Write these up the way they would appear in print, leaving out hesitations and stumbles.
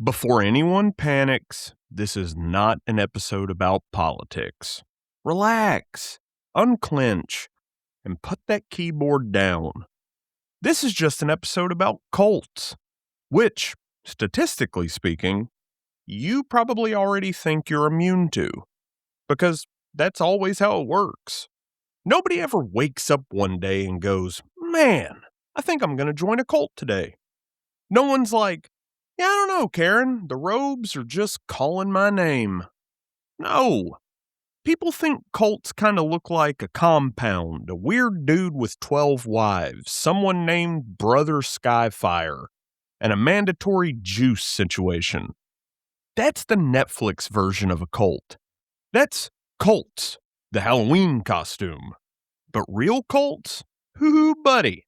Before anyone panics, this is not an episode about politics. Relax, unclench, and put that keyboard down. This is just an episode about cults, which, statistically speaking, you probably already think you're immune to, because that's always how it works. Nobody ever wakes up one day and goes, "Man, I think I'm going to join a cult today." No one's like, "Yeah, I don't know, Karen, the robes are just calling my name." No. People think cults kind of look like a compound, a weird dude with 12 wives, someone named Brother Skyfire, and a mandatory juice situation. That's the Netflix version of a cult. That's Cults, the Halloween costume. But real cults? Hoo-hoo, buddy.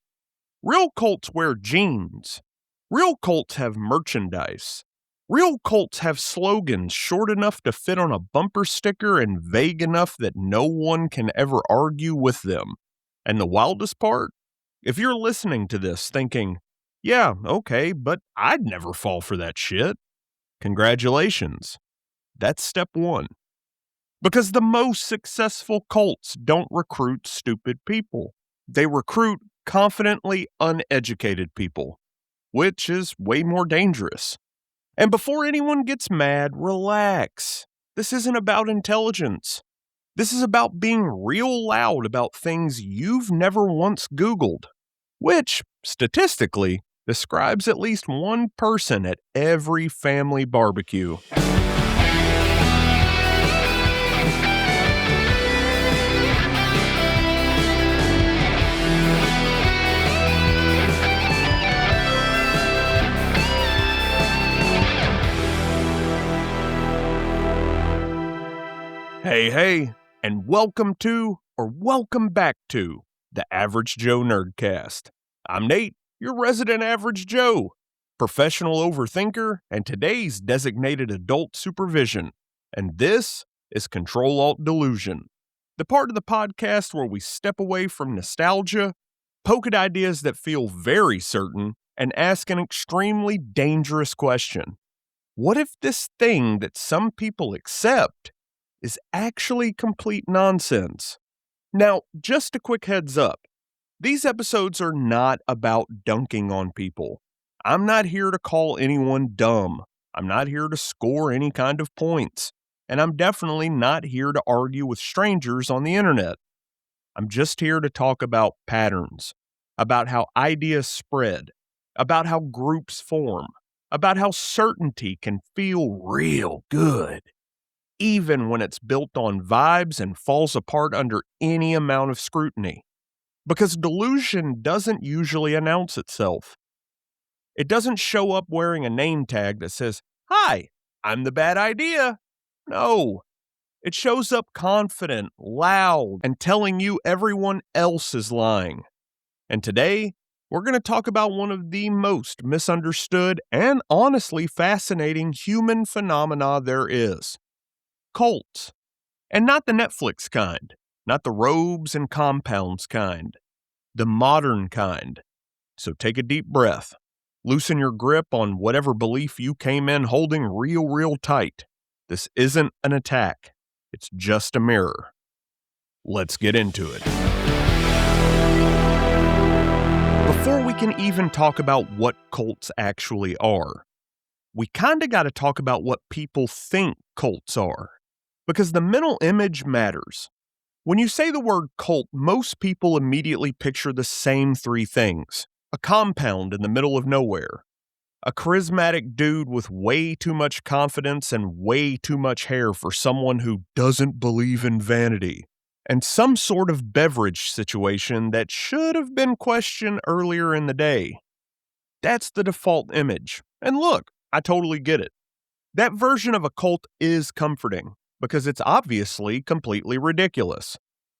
Real cults wear jeans. Real cults have merchandise. Real cults have slogans short enough to fit on a bumper sticker and vague enough that no one can ever argue with them. And the wildest part? If you're listening to this thinking, "Yeah, okay, but I'd never fall for that shit," congratulations. That's step one. Because the most successful cults don't recruit stupid people. They recruit confidently uneducated people, which is way more dangerous. And before anyone gets mad, relax. This isn't about intelligence. This is about being real loud about things you've never once Googled, which, statistically, describes at least one person at every family barbecue. Hey, and welcome to, or welcome back to, the Average Joe Nerdcast. I'm Nate, your resident Average Joe, professional overthinker, and today's designated adult supervision. And this is CTRL ALT DELUSION, the part of the podcast where we step away from nostalgia, poke at ideas that feel very certain, and ask an extremely dangerous question. What if this thing that some people accept is actually complete nonsense? Now, just a quick heads up. These episodes are not about dunking on people. I'm not here to call anyone dumb. I'm not here to score any kind of points. And I'm definitely not here to argue with strangers on the internet. I'm just here to talk about patterns, about how ideas spread, about how groups form, about how certainty can feel real good, even when it's built on vibes and falls apart under any amount of scrutiny. Because delusion doesn't usually announce itself. It doesn't show up wearing a name tag that says, "Hi, I'm the bad idea." No. It shows up confident, loud, and telling you everyone else is lying. And today, we're going to talk about one of the most misunderstood and honestly fascinating human phenomena there is. Cults. And not the Netflix kind, not the robes and compounds kind, the modern kind. So take a deep breath, loosen your grip on whatever belief you came in holding real tight. This isn't an attack, it's just a mirror. Let's get into it. Before we can even talk about what cults actually are, we kinda gotta talk about what people think cults are. Because the mental image matters. When you say the word cult, most people immediately picture the same three things. A compound in the middle of nowhere. A charismatic dude with way too much confidence and way too much hair for someone who doesn't believe in vanity. And some sort of beverage situation that should have been questioned earlier in the day. That's the default image. And look, I totally get it. That version of a cult is comforting, because it's obviously completely ridiculous.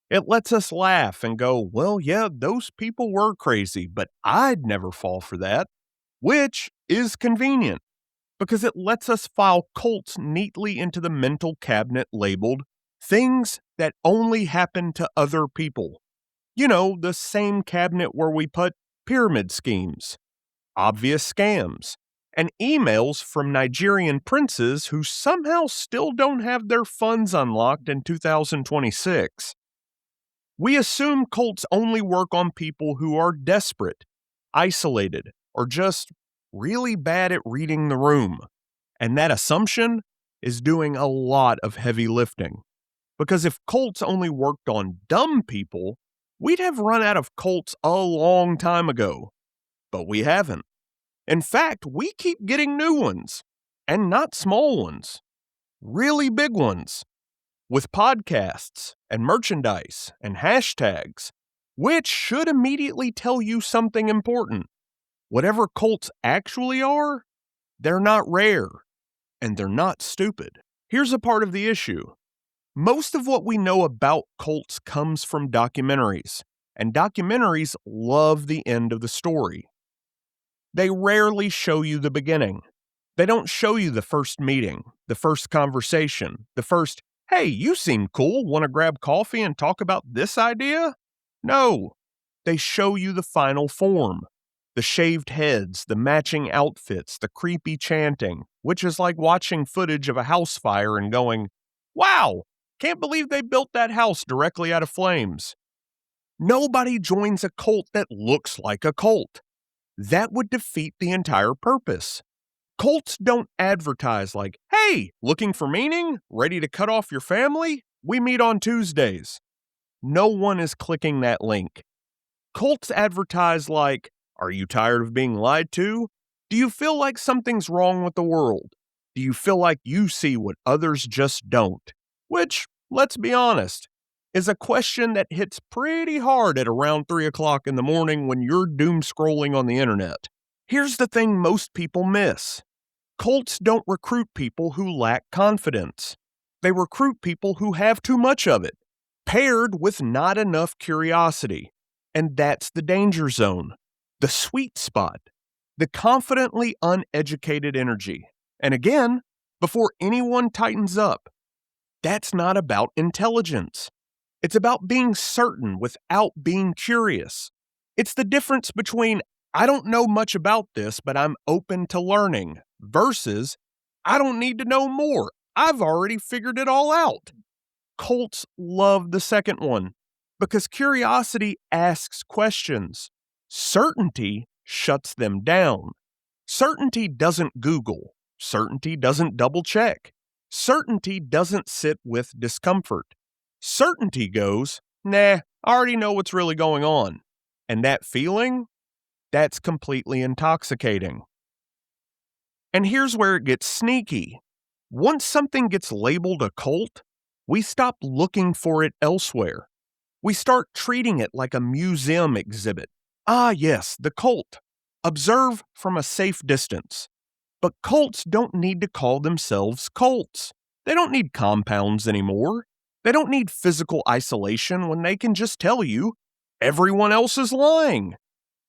It lets us laugh and go, "Well, yeah, those people were crazy, but I'd never fall for that," which is convenient, because it lets us file cults neatly into the mental cabinet labeled things that only happen to other people. You know, the same cabinet where we put pyramid schemes, obvious scams, and emails from Nigerian princes who somehow still don't have their funds unlocked in 2026. We assume cults only work on people who are desperate, isolated, or just really bad at reading the room. And that assumption is doing a lot of heavy lifting. Because if cults only worked on dumb people, we'd have run out of cults a long time ago. But we haven't. In fact, we keep getting new ones. And not small ones. Really big ones. With podcasts and merchandise and hashtags, which should immediately tell you something important. Whatever cults actually are, they're not rare, and they're not stupid. Here's a part of the issue. Most of what we know about cults comes from documentaries, and documentaries love the end of the story. They rarely show you the beginning. They don't show you the first meeting, the first conversation, the first, "Hey, you seem cool, want to grab coffee and talk about this idea?" No, they show you the final form. The shaved heads, the matching outfits, the creepy chanting, which is like watching footage of a house fire and going, "Wow, can't believe they built that house directly out of flames." Nobody joins a cult that looks like a cult. That would defeat the entire purpose. Cults don't advertise like, "Hey, looking for meaning? Ready to cut off your family? We meet on Tuesdays." No one is clicking that link. Cults advertise like, "Are you tired of being lied to? Do you feel like something's wrong with the world? Do you feel like you see what others just don't?" Which, let's be honest, is a question that hits pretty hard at around 3 o'clock in the morning when you're doom scrolling on the internet. Here's the thing most people miss. Cults don't recruit people who lack confidence. They recruit people who have too much of it, paired with not enough curiosity. And that's the danger zone, the sweet spot, the confidently uneducated energy. And again, before anyone tightens up, that's not about intelligence. It's about being certain without being curious. It's the difference between, "I don't know much about this, but I'm open to learning," versus, "I don't need to know more. I've already figured it all out." Cults love the second one because curiosity asks questions. Certainty shuts them down. Certainty doesn't Google. Certainty doesn't double check. Certainty doesn't sit with discomfort. Certainty goes, "Nah, I already know what's really going on." And that feeling, that's completely intoxicating. And here's where it gets sneaky. Once something gets labeled a cult, we stop looking for it elsewhere. We start treating it like a museum exhibit. Ah, yes, the cult. Observe from a safe distance. But cults don't need to call themselves cults. They don't need compounds anymore. They don't need physical isolation when they can just tell you, everyone else is lying.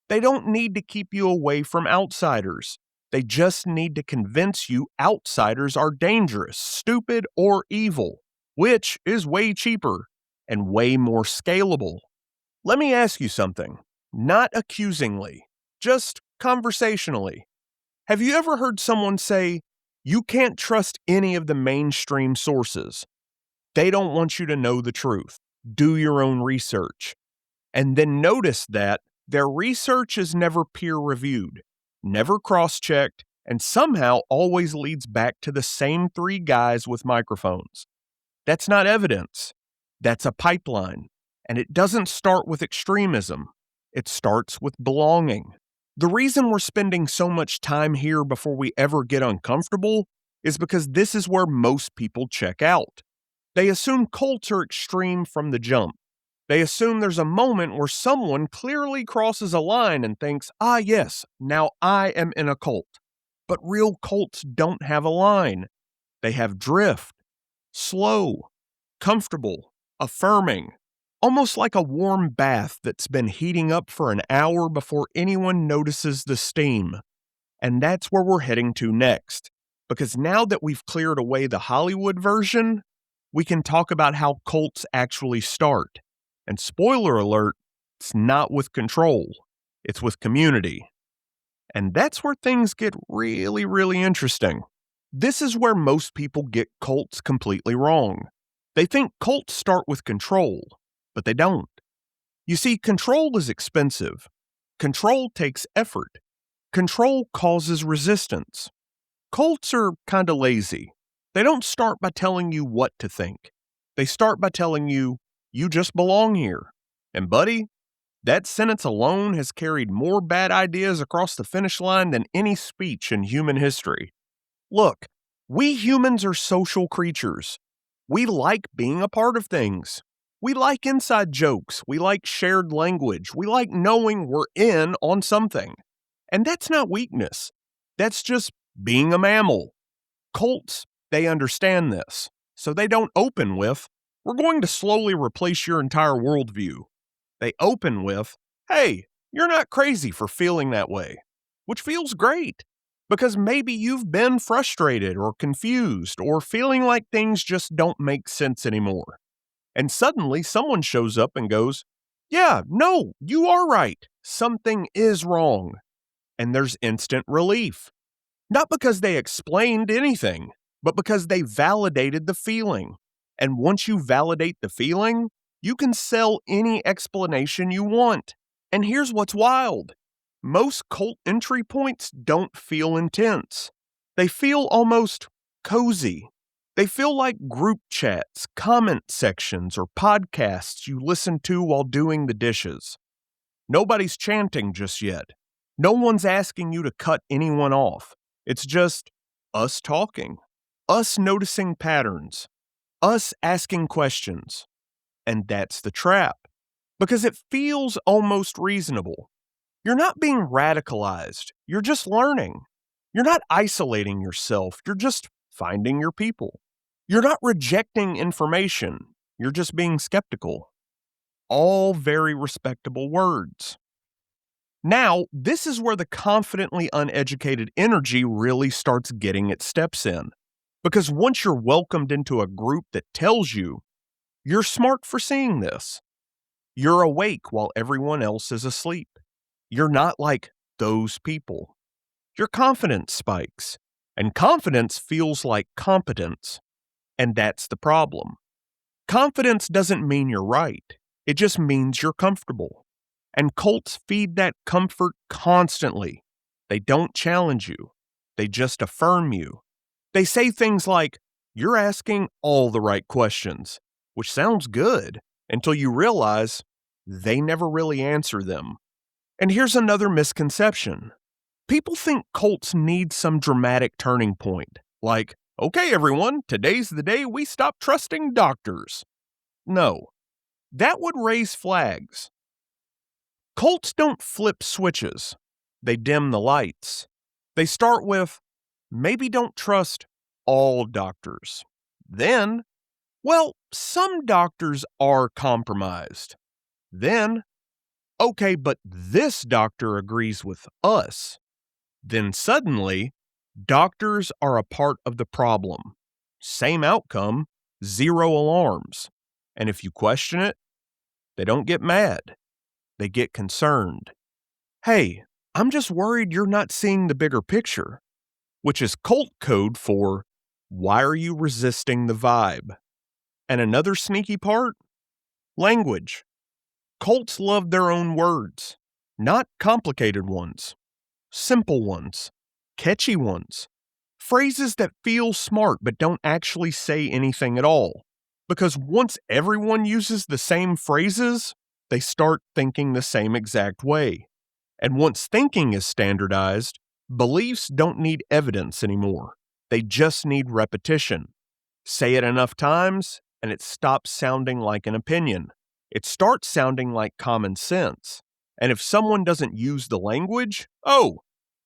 They don't need to keep you away from outsiders. They just need to convince you outsiders are dangerous, stupid, or evil, which is way cheaper and way more scalable. Let me ask you something, not accusingly, just conversationally. Have you ever heard someone say, "You can't trust any of the mainstream sources. They don't want you to know the truth. Do your own research." And then notice that their research is never peer-reviewed, never cross-checked, and somehow always leads back to the same 3 guys with microphones. That's not evidence. That's a pipeline. And it doesn't start with extremism. It starts with belonging. The reason we're spending so much time here before we ever get uncomfortable is because this is where most people check out. They assume cults are extreme from the jump. They assume there's a moment where someone clearly crosses a line and thinks, "Ah, yes, now I am in a cult." But real cults don't have a line. They have drift. Slow, comfortable, affirming. Almost like a warm bath that's been heating up for an hour before anyone notices the steam. And that's where we're heading to next. Because now that we've cleared away the Hollywood version, we can talk about how cults actually start. And spoiler alert, it's not with control, it's with community. And that's where things get really, really interesting. This is where most people get cults completely wrong. They think cults start with control, but they don't. You see, control is expensive. Control takes effort. Control causes resistance. Cults are kinda lazy. They don't start by telling you what to think. They start by telling you, you just belong here. And buddy, that sentence alone has carried more bad ideas across the finish line than any speech in human history. Look, we humans are social creatures. We like being a part of things. We like inside jokes. We like shared language. We like knowing we're in on something. And that's not weakness. That's just being a mammal. Cults, they understand this. So they don't open with, we're going to slowly replace your entire worldview. They open with, hey, you're not crazy for feeling that way, which feels great. Because maybe you've been frustrated or confused or feeling like things just don't make sense anymore. And suddenly someone shows up and goes, yeah, no, you are right. Something is wrong. And there's instant relief. Not because they explained anything, but because they validated the feeling. And once you validate the feeling, you can sell any explanation you want. And here's what's wild. Most cult entry points don't feel intense. They feel almost cozy. They feel like group chats, comment sections, or podcasts you listen to while doing the dishes. Nobody's chanting just yet. No one's asking you to cut anyone off. It's just us talking, us noticing patterns, us asking questions. And that's the trap, because it feels almost reasonable. You're not being radicalized. You're just learning. You're not isolating yourself. You're just finding your people. You're not rejecting information. You're just being skeptical. All very respectable words. Now, this is where the confidently uneducated energy really starts getting its steps in. Because once you're welcomed into a group that tells you, you're smart for seeing this. You're awake while everyone else is asleep. You're not like those people. Your confidence spikes. And confidence feels like competence. And that's the problem. Confidence doesn't mean you're right. It just means you're comfortable. And cults feed that comfort constantly. They don't challenge you. They just affirm you. They say things like, you're asking all the right questions, which sounds good until you realize they never really answer them. And here's another misconception. People think cults need some dramatic turning point, like, okay, everyone, today's the day we stop trusting doctors. No, that would raise flags. Cults don't flip switches. They dim the lights. They start with, maybe don't trust all doctors. Then, well, some doctors are compromised. Then, okay, but this doctor agrees with us. Then suddenly, doctors are a part of the problem. Same outcome, zero alarms. And if you question it, they don't get mad. They get concerned. Hey, I'm just worried you're not seeing the bigger picture, which is cult code for why are you resisting the vibe? And another sneaky part? Language. Cults love their own words, not complicated ones, simple ones, catchy ones, phrases that feel smart but don't actually say anything at all. Because once everyone uses the same phrases, they start thinking the same exact way. And once thinking is standardized, beliefs don't need evidence anymore. They just need repetition. Say it enough times, and it stops sounding like an opinion. It starts sounding like common sense. And if someone doesn't use the language,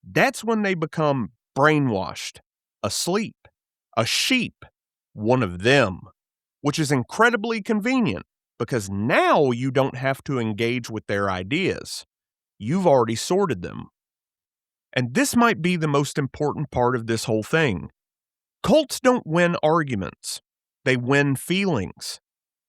that's when they become brainwashed, asleep, a sheep, one of them, which is incredibly convenient because now you don't have to engage with their ideas. You've already sorted them. And this might be the most important part of this whole thing. Cults don't win arguments. They win feelings.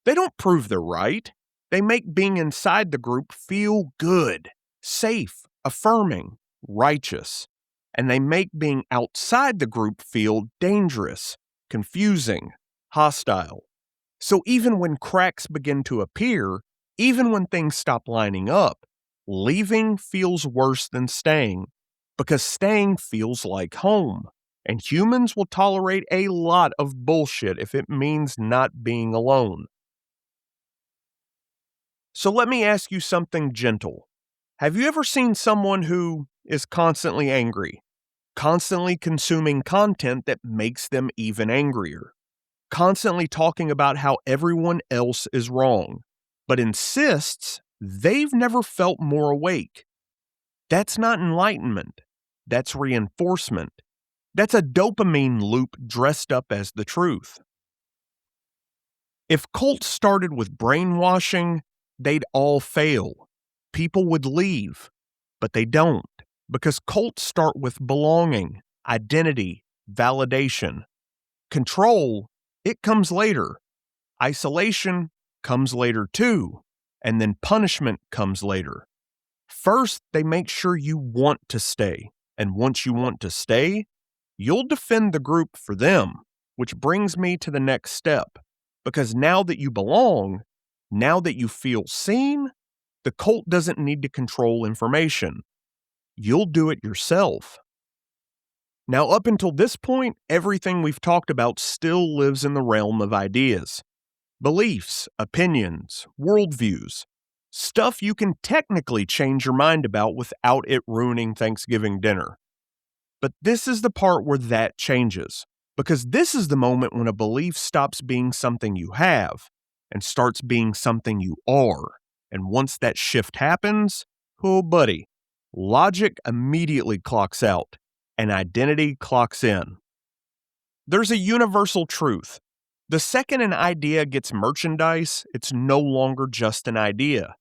They don't prove they're right. They make being inside the group feel good, safe, affirming, righteous, and they make being outside the group feel dangerous, confusing, hostile. So even when cracks begin to appear, even when things stop lining up, leaving feels worse than staying, because staying feels like home. And humans will tolerate a lot of bullshit if it means not being alone. So let me ask you something gentle. Have you ever seen someone who is constantly angry, constantly consuming content that makes them even angrier, constantly talking about how everyone else is wrong, but insists they've never felt more awake? That's not enlightenment. That's reinforcement. That's a dopamine loop dressed up as the truth. If cults started with brainwashing, they'd all fail. People would leave, but they don't, because cults start with belonging, identity, validation. Control, it comes later. Isolation comes later too, and then punishment comes later. First, they make sure you want to stay, and once you want to stay, you'll defend the group for them, which brings me to the next step. Because now that you belong, now that you feel seen, the cult doesn't need to control information. You'll do it yourself. Now, up until this point, everything we've talked about still lives in the realm of ideas. Beliefs, opinions, worldviews. Stuff you can technically change your mind about without it ruining Thanksgiving dinner. But this is the part where that changes, because this is the moment when a belief stops being something you have and starts being something you are. And once that shift happens, oh buddy, logic immediately clocks out and identity clocks in. There's a universal truth. The second an idea gets merchandise, it's no longer just an idea.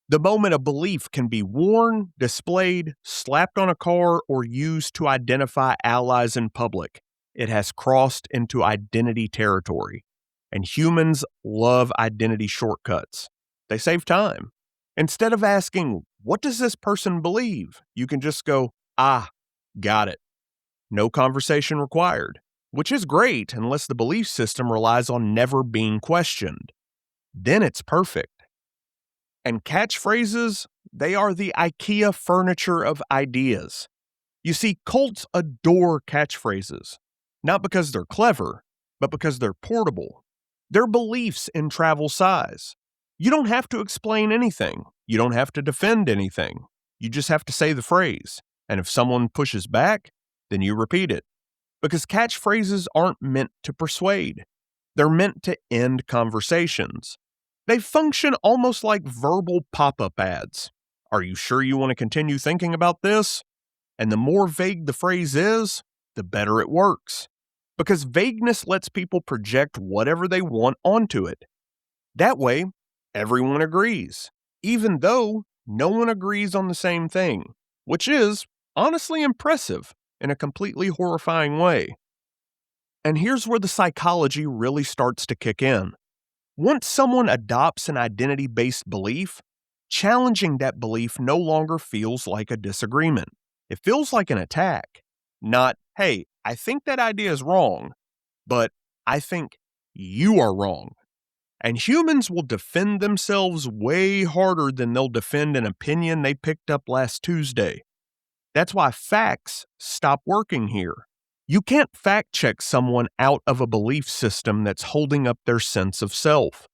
The moment a belief can be worn, displayed, slapped on a car, or used to identify allies in public, it has crossed into identity territory. And humans love identity shortcuts. They save time. Instead of asking, what does this person believe? You can just go, got it. No conversation required, which is great unless the belief system relies on never being questioned. Then it's perfect. And catchphrases, they are the IKEA furniture of ideas. You see, cults adore catchphrases, not because they're clever, but because they're portable. They're beliefs in travel size. You don't have to explain anything. You don't have to defend anything. You just have to say the phrase. And if someone pushes back, then you repeat it. Because catchphrases aren't meant to persuade. They're meant to end conversations. They function almost like verbal pop-up ads. Are you sure you want to continue thinking about this? And the more vague the phrase is, the better it works. Because vagueness lets people project whatever they want onto it. That way, everyone agrees, even though no one agrees on the same thing, which is honestly impressive in a completely horrifying way. And here's where the psychology really starts to kick in. Once someone adopts an identity-based belief, challenging that belief no longer feels like a disagreement. It feels like an attack. Not, hey, I think that idea is wrong, but I think you are wrong. And humans will defend themselves way harder than they'll defend an opinion they picked up last Tuesday. That's why facts stop working here. You can't fact-check someone out of a belief system that's holding up their sense of self.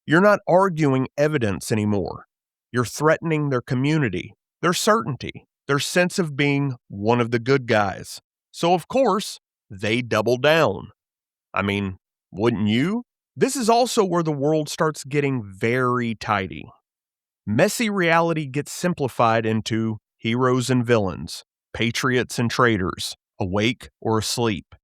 You're not arguing evidence anymore. You're threatening their community, their certainty, their sense of being one of the good guys. So, of course, they double down. I mean, wouldn't you? This is also where the world starts getting very tidy. Messy reality gets simplified into heroes and villains, patriots and traitors, awake or asleep.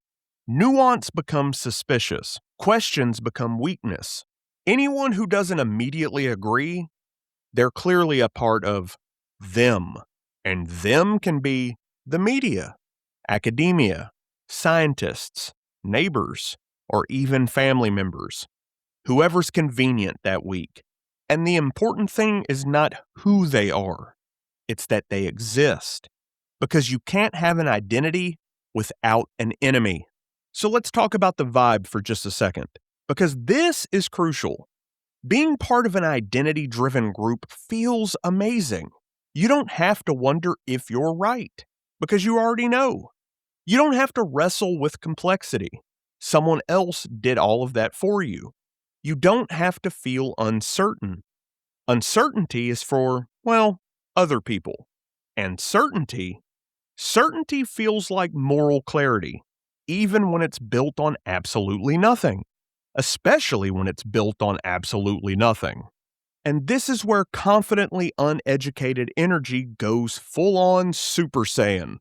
Nuance becomes suspicious. Questions become weakness. Anyone who doesn't immediately agree, they're clearly a part of them. And them can be the media, academia, scientists, neighbors, or even family members. Whoever's convenient that week. And the important thing is not who they are. It's that they exist. because you can't have an identity without an enemy. So let's talk about the vibe for just a second, because this is crucial. Being part of an identity-driven group feels amazing. You don't have to wonder if you're right, because you already know. You don't have to wrestle with complexity. Someone else did all of that for you. You don't have to feel uncertain. Uncertainty is for, well, other people. And certainty feels like moral clarity, even when it's built on absolutely nothing. Especially when it's built on absolutely nothing. And this is where confidently uneducated energy goes full-on Super Saiyan.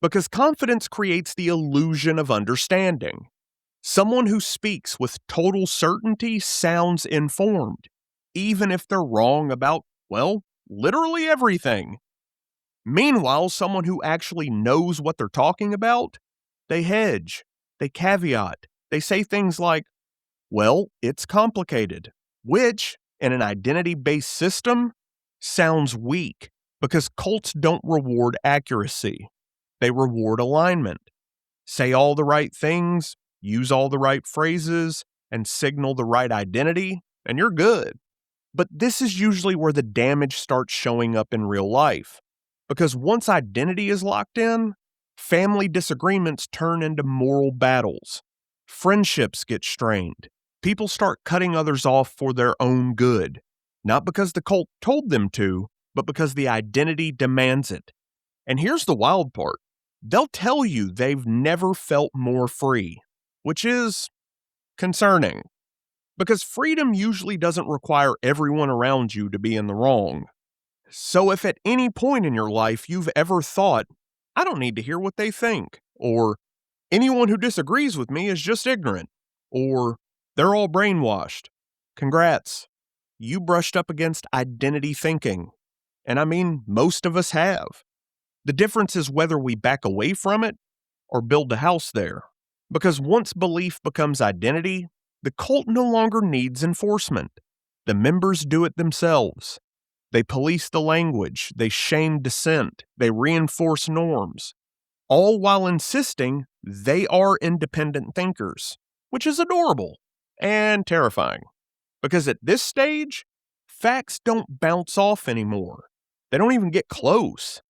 Because confidence creates the illusion of understanding. Someone who speaks with total certainty sounds informed, even if they're wrong about, well, literally everything. Meanwhile, someone who actually knows what they're talking about, they hedge, they caveat, they say things like, well, it's complicated, which, in an identity-based system, sounds weak because cults don't reward accuracy. They reward alignment. Say all the right things, use all the right phrases, and signal the right identity, and you're good. But this is usually where the damage starts showing up in real life. Because once identity is locked in, family disagreements turn into moral battles. Friendships get strained. People start cutting others off for their own good. Not because the cult told them to, but because the identity demands it. And here's the wild part. They'll tell you they've never felt more free, which is concerning. Because freedom usually doesn't require everyone around you to be in the wrong. So if at any point in your life you've ever thought, I don't need to hear what they think, or anyone who disagrees with me is just ignorant, or they're all brainwashed, congrats. You brushed up against identity thinking. And I mean, most of us have. The difference is whether we back away from it or build a house there. Because once belief becomes identity, the cult no longer needs enforcement. The members do it themselves. They police the language, they shame dissent, they reinforce norms, all while insisting they are independent thinkers, which is adorable and terrifying. Because at this stage, facts don't bounce off anymore. They don't even get close.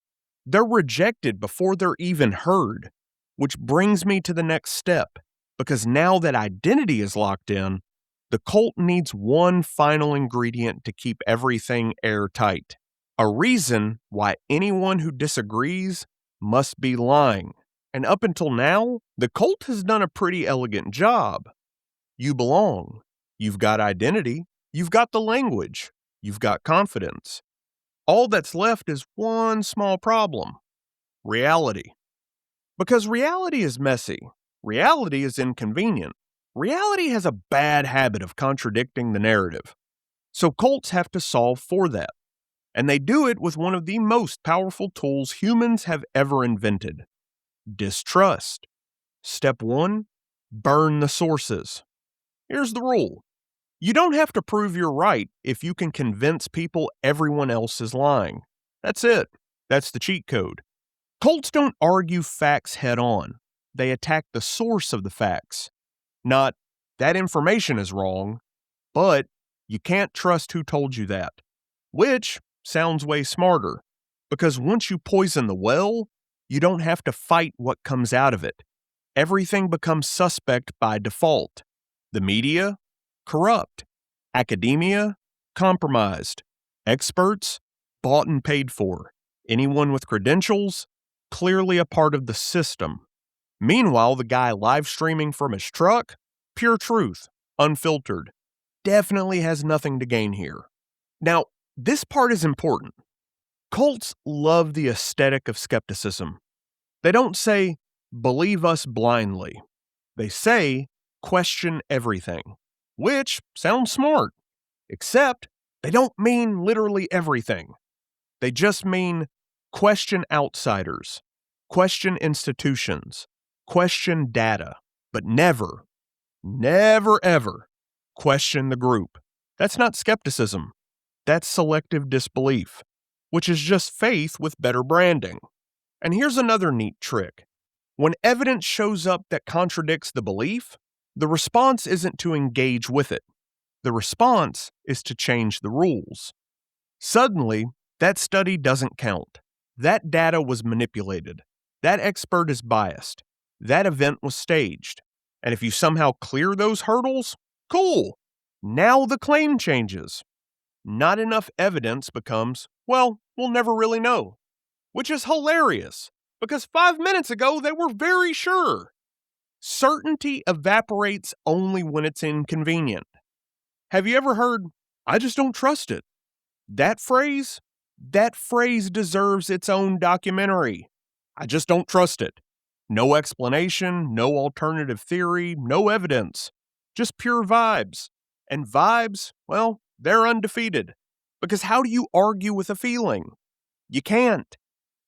They're rejected before they're even heard, which brings me to the next step. Because now that identity is locked in, the cult needs one final ingredient to keep everything airtight. A reason why anyone who disagrees must be lying. And up until now, the cult has done a pretty elegant job. You belong. You've got identity. You've got the language. You've got confidence. All that's left is one small problem. Reality. Because reality is messy. Reality is inconvenient. Reality has a bad habit of contradicting the narrative. So cults have to solve for that. And they do it with one of the most powerful tools humans have ever invented. Distrust. Step 1, burn the sources. Here's the rule. You don't have to prove you're right if you can convince people everyone else is lying. That's it. That's the cheat code. Cults don't argue facts head on. They attack the source of the facts. Not, that information is wrong, but you can't trust who told you that. Which sounds way smarter, because once you poison the well, you don't have to fight what comes out of it. Everything becomes suspect by default. The media, corrupt. Academia, compromised. Experts, bought and paid for. Anyone with credentials, clearly a part of the system. Meanwhile, the guy live streaming from his truck, pure truth, unfiltered, definitely has nothing to gain here. Now, this part is important. Cults love the aesthetic of skepticism. They don't say, believe us blindly. They say, question everything, which sounds smart, except they don't mean literally everything. They just mean question outsiders, question institutions, question data, but never ever question the group. That's not skepticism. That's selective disbelief, which is just faith with better branding. And here's another neat trick. When evidence shows up that contradicts the belief, the response isn't to engage with it. The response is to change the rules. Suddenly, that study doesn't count. That data was manipulated. That expert is biased. That event was staged. And if you somehow clear those hurdles, cool. Now the claim changes. Not enough evidence becomes, well, we'll never really know. Which is hilarious, because 5 minutes ago they were very sure. Certainty evaporates only when it's inconvenient. Have you ever heard, I just don't trust it? That phrase deserves its own documentary. I just don't trust it. No explanation, no alternative theory, no evidence. Just pure vibes. And vibes, well, they're undefeated. Because how do you argue with a feeling? You can't.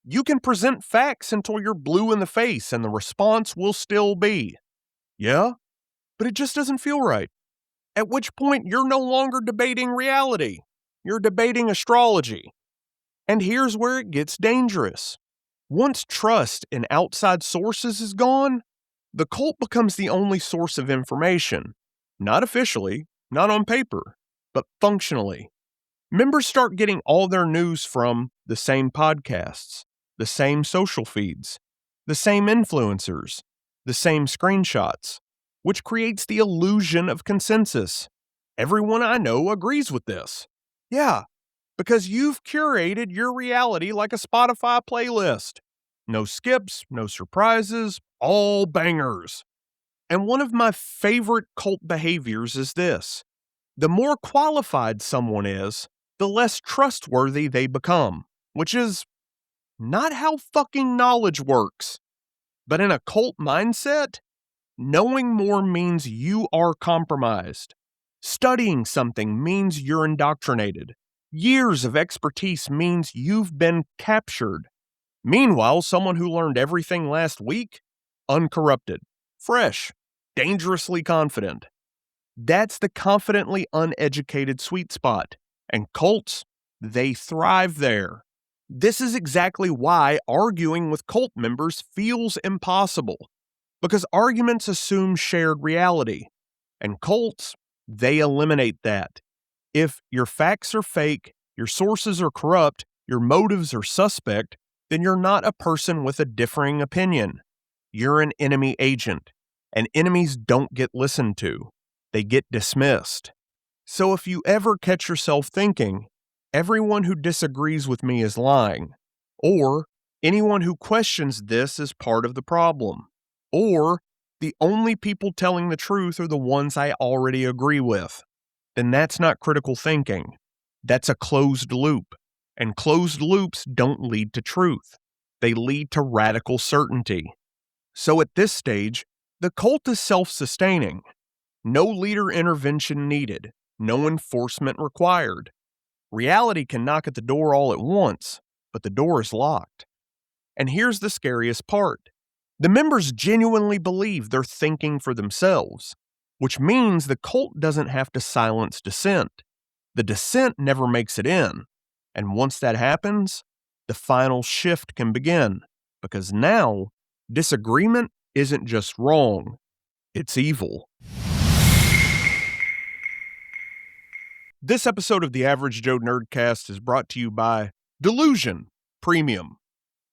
You can present facts until you're blue in the face and the response will still be, yeah, but it just doesn't feel right. At which point you're no longer debating reality. You're debating astrology. And here's where it gets dangerous. Once trust in outside sources is gone, the cult becomes the only source of information. Not officially, not on paper, but functionally. Members start getting all their news from the same podcasts, the same social feeds, the same influencers, the same screenshots, which creates the illusion of consensus. Everyone I know agrees with this. Yeah, because you've curated your reality like a Spotify playlist. No skips, no surprises, all bangers. And one of my favorite cult behaviors is this. The more qualified someone is, the less trustworthy they become, which is not how fucking knowledge works. But in a cult mindset, knowing more means you are compromised. Studying something means you're indoctrinated. Years of expertise means you've been captured. Meanwhile, someone who learned everything last week, uncorrupted, fresh, dangerously confident. That's the confidently uneducated sweet spot. And cults, they thrive there. This is exactly why arguing with cult members feels impossible. Because arguments assume shared reality. And cults, they eliminate that. If your facts are fake, your sources are corrupt, your motives are suspect, then you're not a person with a differing opinion. You're an enemy agent. And enemies don't get listened to. They get dismissed. So if you ever catch yourself thinking, everyone who disagrees with me is lying, or anyone who questions this is part of the problem, or the only people telling the truth are the ones I already agree with, then that's not critical thinking. That's a closed loop. And closed loops don't lead to truth. They lead to radical certainty. So at this stage, the cult is self-sustaining. No leader intervention needed. No enforcement required. Reality can knock at the door all at once, but the door is locked. And here's the scariest part. The members genuinely believe they're thinking for themselves, which means the cult doesn't have to silence dissent. The dissent never makes it in. And once that happens, the final shift can begin, because now disagreement isn't just wrong, it's evil. This episode of the Average Joe Nerdcast is brought to you by Delusion Premium.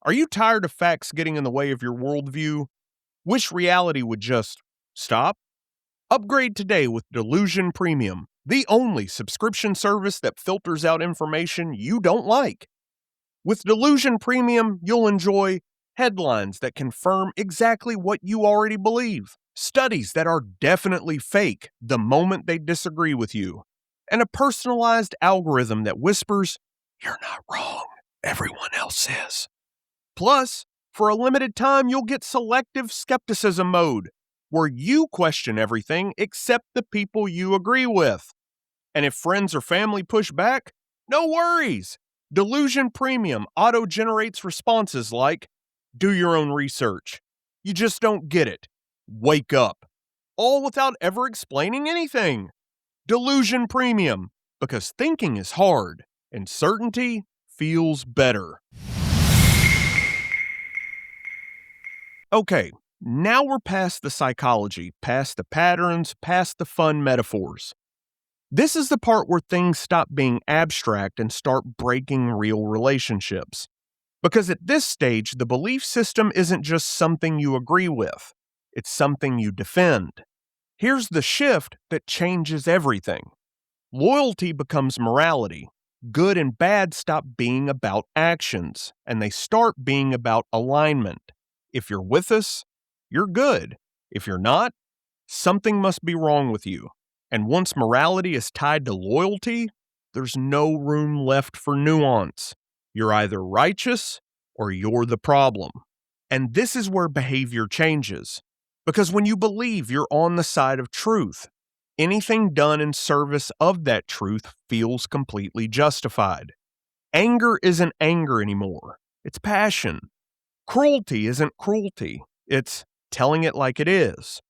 Are you tired of facts getting in the way of your worldview? Wish reality would just stop? Upgrade today with Delusion Premium, the only subscription service that filters out information you don't like. With Delusion Premium, you'll enjoy headlines that confirm exactly what you already believe, studies that are definitely fake the moment they disagree with you, and a personalized algorithm that whispers, "You're not wrong, everyone else is." Plus, for a limited time, you'll get selective skepticism mode, where you question everything except the people you agree with. And if friends or family push back, no worries. Delusion Premium auto-generates responses like, "Do your own research. You just don't get it. Wake up." All without ever explaining anything. Delusion Premium, because thinking is hard and certainty feels better. Okay, now we're past the psychology, past the patterns, past the fun metaphors. This is the part where things stop being abstract and start breaking real relationships. Because at this stage, the belief system isn't just something you agree with, it's something you defend. Here's the shift that changes everything. Loyalty becomes morality. Good and bad stop being about actions, and they start being about alignment. If you're with us, you're good. If you're not, something must be wrong with you. And once morality is tied to loyalty, there's no room left for nuance. You're either righteous or you're the problem. And this is where behavior changes. Because when you believe you're on the side of truth, anything done in service of that truth feels completely justified. Anger isn't anger anymore. It's passion. Cruelty isn't cruelty. It's telling it like it is.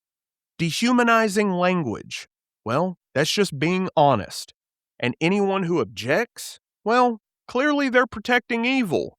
Dehumanizing language, well, that's just being honest. And anyone who objects, well, clearly they're protecting evil,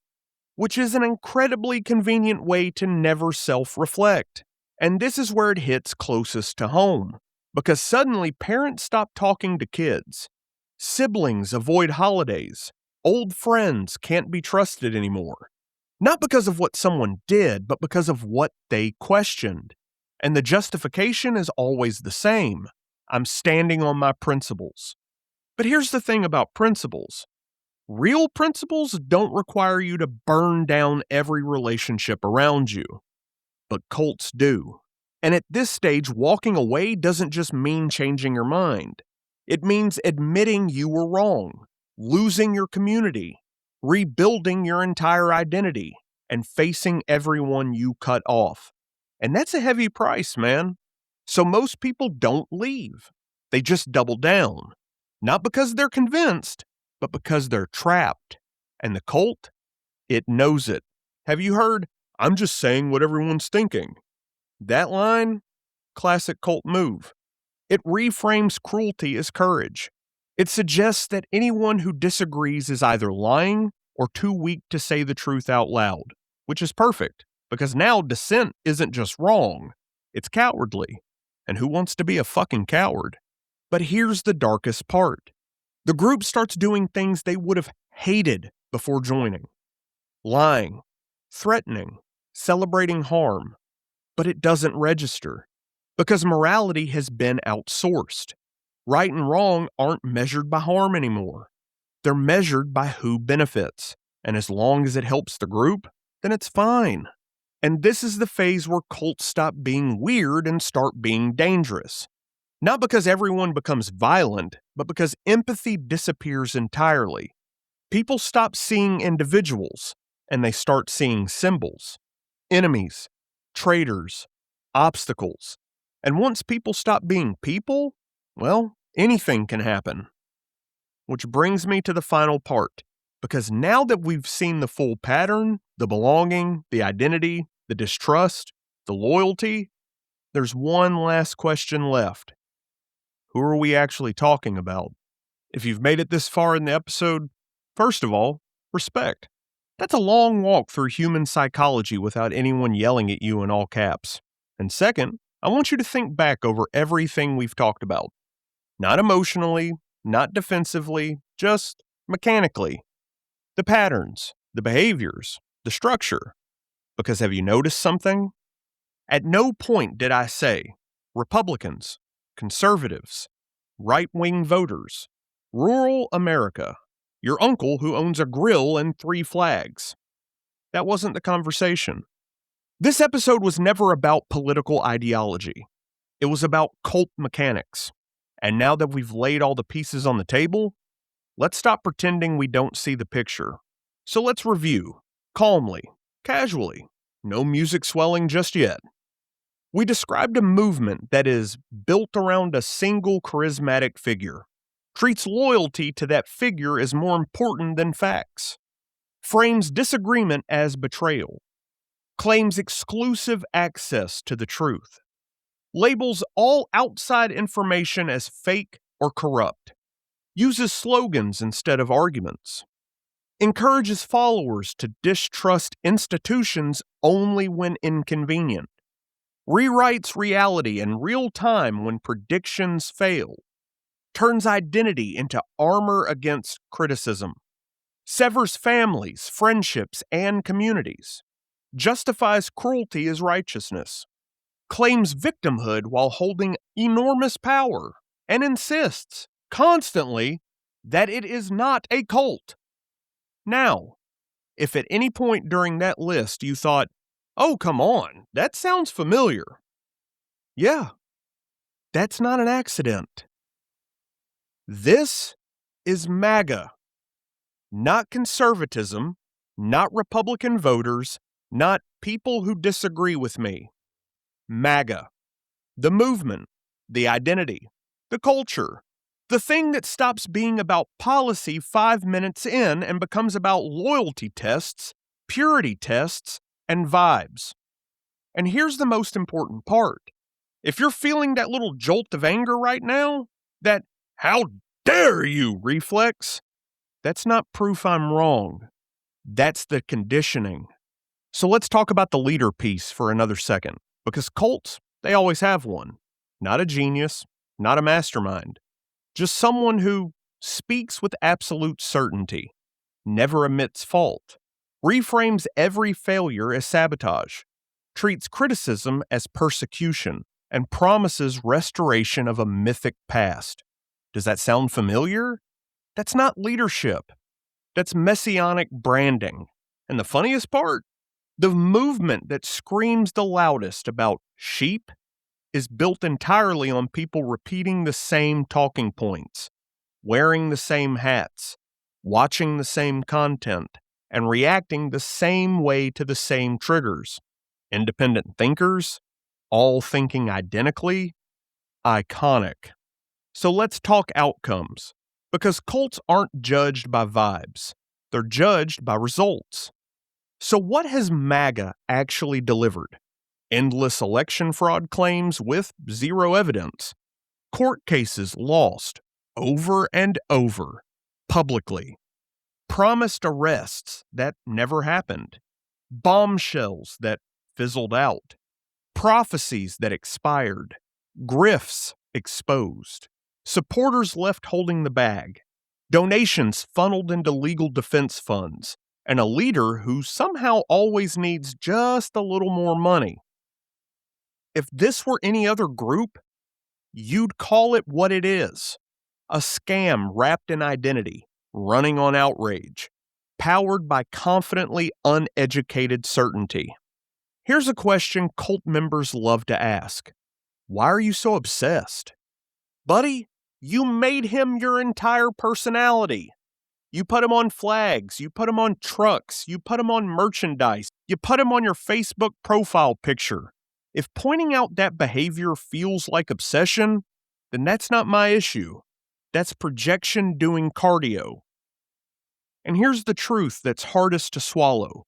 which is an incredibly convenient way to never self-reflect. And this is where it hits closest to home, because suddenly parents stop talking to kids. Siblings avoid holidays. Old friends can't be trusted anymore. Not because of what someone did, but because of what they questioned. And the justification is always the same. I'm standing on my principles. But here's the thing about principles. Real principles don't require you to burn down every relationship around you. But cults do. And at this stage, walking away doesn't just mean changing your mind. It means admitting you were wrong, losing your community, rebuilding your entire identity, and facing everyone you cut off. And that's a heavy price, man. So most people don't leave. They just double down. Not because they're convinced, but because they're trapped. And the cult, it knows it. Have you heard, "I'm just saying what everyone's thinking"? That line, classic cult move. It reframes cruelty as courage. It suggests that anyone who disagrees is either lying or too weak to say the truth out loud, which is perfect, because now dissent isn't just wrong, it's cowardly. And who wants to be a fucking coward? But here's the darkest part. The group starts doing things they would have hated before joining. Lying, threatening, celebrating harm. But it doesn't register, because morality has been outsourced. Right and wrong aren't measured by harm anymore. They're measured by who benefits, and as long as it helps the group, then it's fine. And this is the phase where cults stop being weird and start being dangerous. Not because everyone becomes violent, but because empathy disappears entirely. People stop seeing individuals, and they start seeing symbols. Enemies, traitors, obstacles. And once people stop being people, well, anything can happen. Which brings me to the final part, because now that we've seen the full pattern, the belonging, the identity, the distrust, the loyalty, there's one last question left. Who are we actually talking about? If you've made it this far in the episode, first of all, respect. That's a long walk through human psychology without anyone yelling at you in all caps. And second, I want you to think back over everything we've talked about. Not emotionally, not defensively, just mechanically. The patterns, the behaviors, the structure. Because have you noticed something? At no point did I say Republicans, conservatives, right-wing voters, rural America, your uncle who owns a grill and 3 flags. That wasn't the conversation. This episode was never about political ideology. It was about cult mechanics. And now that we've laid all the pieces on the table, let's stop pretending we don't see the picture. So let's review, calmly, casually, no music swelling just yet. We described a movement that is built around a single charismatic figure, treats loyalty to that figure as more important than facts, frames disagreement as betrayal, claims exclusive access to the truth, labels all outside information as fake or corrupt, uses slogans instead of arguments, encourages followers to distrust institutions only when inconvenient, rewrites reality in real time when predictions fail, turns identity into armor against criticism, severs families, friendships, and communities, justifies cruelty as righteousness, claims victimhood while holding enormous power, and insists constantly that it is not a cult. Now, if at any point during that list you thought, oh, come on, that sounds familiar. Yeah, that's not an accident. This is MAGA. Not conservatism, not Republican voters, not people who disagree with me. MAGA. The movement, the identity, the culture, the thing that stops being about policy 5 minutes in and becomes about loyalty tests, purity tests, and vibes. And here's the most important part. If you're feeling that little jolt of anger right now, that "how dare you" reflex, that's not proof I'm wrong. That's the conditioning. So let's talk about the leader piece for another second, because cults, they always have one. Not a genius, not a mastermind, just someone who speaks with absolute certainty, never admits fault, reframes every failure as sabotage, treats criticism as persecution, and promises restoration of a mythic past. Does that sound familiar? That's not leadership. That's messianic branding. And the funniest part, the movement that screams the loudest about sheep is built entirely on people repeating the same talking points, wearing the same hats, watching the same content, and reacting the same way to the same triggers. Independent thinkers, all thinking identically. Iconic. So let's talk outcomes, because cults aren't judged by vibes. They're judged by results. So what has MAGA actually delivered? Endless election fraud claims with zero evidence. Court cases lost over and over, publicly. Promised arrests that never happened. Bombshells that fizzled out. Prophecies that expired. Grifts exposed. Supporters left holding the bag. Donations funneled into legal defense funds. And a leader who somehow always needs just a little more money. If this were any other group, you'd call it what it is. A scam wrapped in identity, running on outrage, powered by confidently uneducated certainty. Here's a question cult members love to ask. Why are you so obsessed? Buddy, you made him your entire personality. You put him on flags, you put him on trucks, you put him on merchandise, you put him on your Facebook profile picture. If pointing out that behavior feels like obsession, then that's not my issue. That's projection doing cardio. And here's the truth that's hardest to swallow.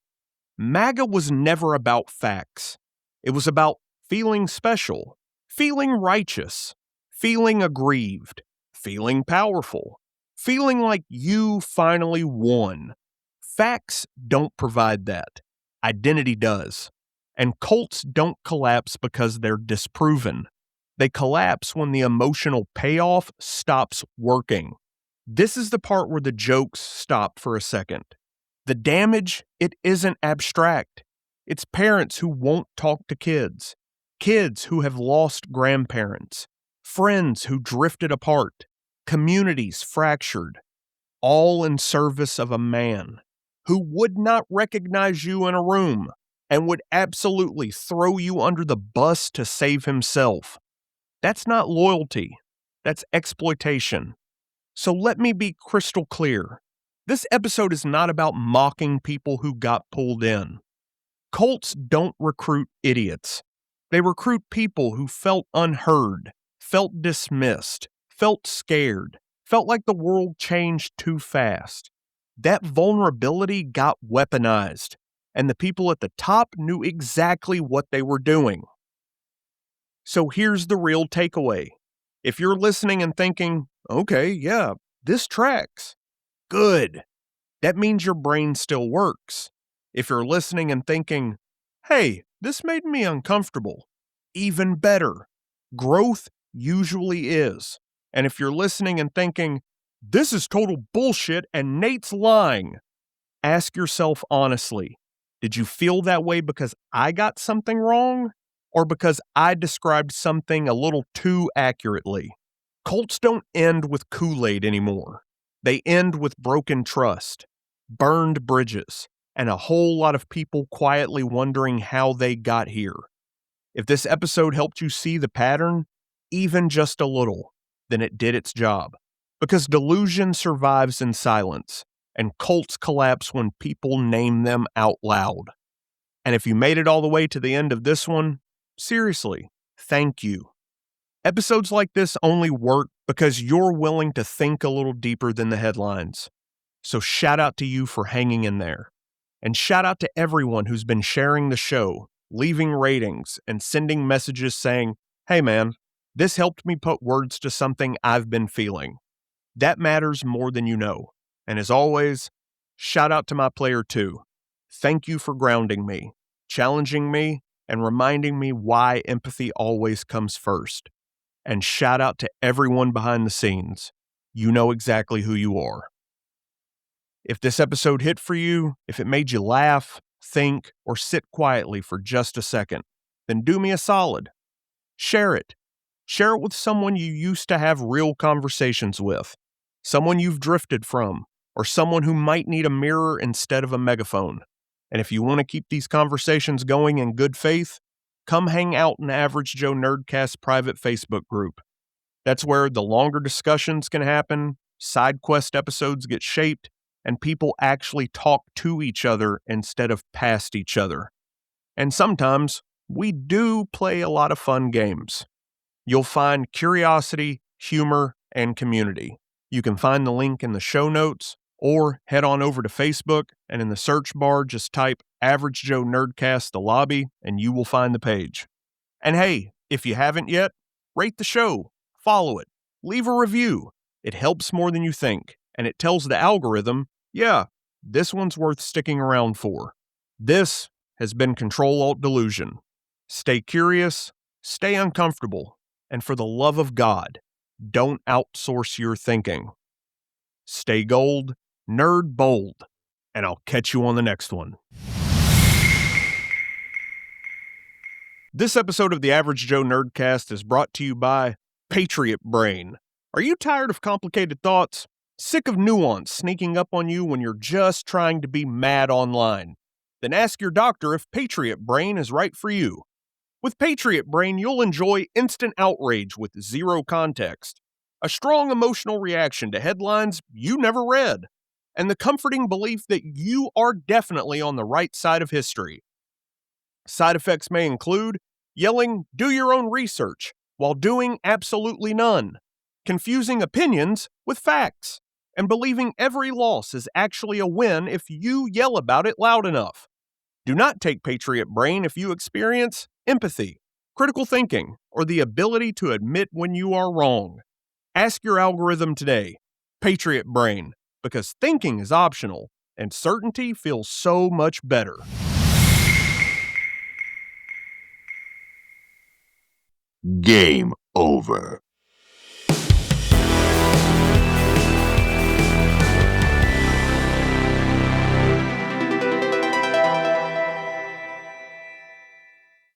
MAGA was never about facts. It was about feeling special, feeling righteous, feeling aggrieved, feeling powerful, feeling like you finally won. Facts don't provide that. Identity does. And cults don't collapse because they're disproven. They collapse when the emotional payoff stops working. This is the part where the jokes stop for a second. The damage, it isn't abstract. It's parents who won't talk to kids, kids who have lost grandparents, friends who drifted apart, communities fractured, all in service of a man who would not recognize you in a room and would absolutely throw you under the bus to save himself. That's not loyalty. That's exploitation. So let me be crystal clear. This episode is not about mocking people who got pulled in. Cults don't recruit idiots. They recruit people who felt unheard, felt dismissed, felt scared, felt like the world changed too fast. That vulnerability got weaponized, and the people at the top knew exactly what they were doing. So here's the real takeaway. If you're listening and thinking, okay, yeah, this tracks, good. that means your brain still works. If you're listening and thinking, hey, this made me uncomfortable, even better. Growth usually is. And if you're listening and thinking, this is total bullshit and Nate's lying, ask yourself honestly, did you feel that way because I got something wrong or because I described something a little too accurately? Cults don't end with Kool-Aid anymore. They end with broken trust, burned bridges, and a whole lot of people quietly wondering how they got here. If this episode helped you see the pattern, even just a little, then it did its job. Because delusion survives in silence, and cults collapse when people name them out loud. And if you made it all the way to the end of this one, seriously, thank you. Episodes like this only work because you're willing to think a little deeper than the headlines. So shout out to you for hanging in there. And shout out to everyone who's been sharing the show, leaving ratings, and sending messages saying, hey man, this helped me put words to something I've been feeling. That matters more than you know. And as always, shout out to my player 2. Thank you for grounding me, challenging me, and reminding me why empathy always comes first. And shout out to everyone behind the scenes. You know exactly who you are. If this episode hit for you, if it made you laugh, think, or sit quietly for just a second, then do me a solid. Share it. Share it with someone you used to have real conversations with, someone you've drifted from, or someone who might need a mirror instead of a megaphone. And if you want to keep these conversations going in good faith, come hang out in the Average Joe Nerdcast private Facebook group. That's where the longer discussions can happen, side quest episodes get shaped, and people actually talk to each other instead of past each other. And sometimes we do play a lot of fun games. You'll find curiosity, humor, and community. You can find the link in the show notes, or head on over to Facebook, and in the search bar, just type Average Joe Nerdcast the lobby, and you will find the page. And hey, if you haven't yet, rate the show, follow it, leave a review. It helps more than you think, and it tells the algorithm, yeah, this one's worth sticking around for. This has been CTRL ALT DELUSION. Stay curious, stay uncomfortable, and for the love of God, don't outsource your thinking. Stay gold, nerd bold, and I'll catch you on the next one. This episode of the Average Joe Nerdcast is brought to you by Patriot Brain. Are you tired of complicated thoughts? Sick of nuance sneaking up on you when you're just trying to be mad online? Then ask your doctor if Patriot Brain is right for you. With Patriot Brain, you'll enjoy instant outrage with zero context, a strong emotional reaction to headlines you never read, and the comforting belief that you are definitely on the right side of history. Side effects may include yelling, "Do your own research," while doing absolutely none, confusing opinions with facts, and believing every loss is actually a win if you yell about it loud enough. Do not take Patriot Brain if you experience empathy, critical thinking, or the ability to admit when you are wrong. Ask your algorithm today, Patriot Brain, because thinking is optional and certainty feels so much better. Game over.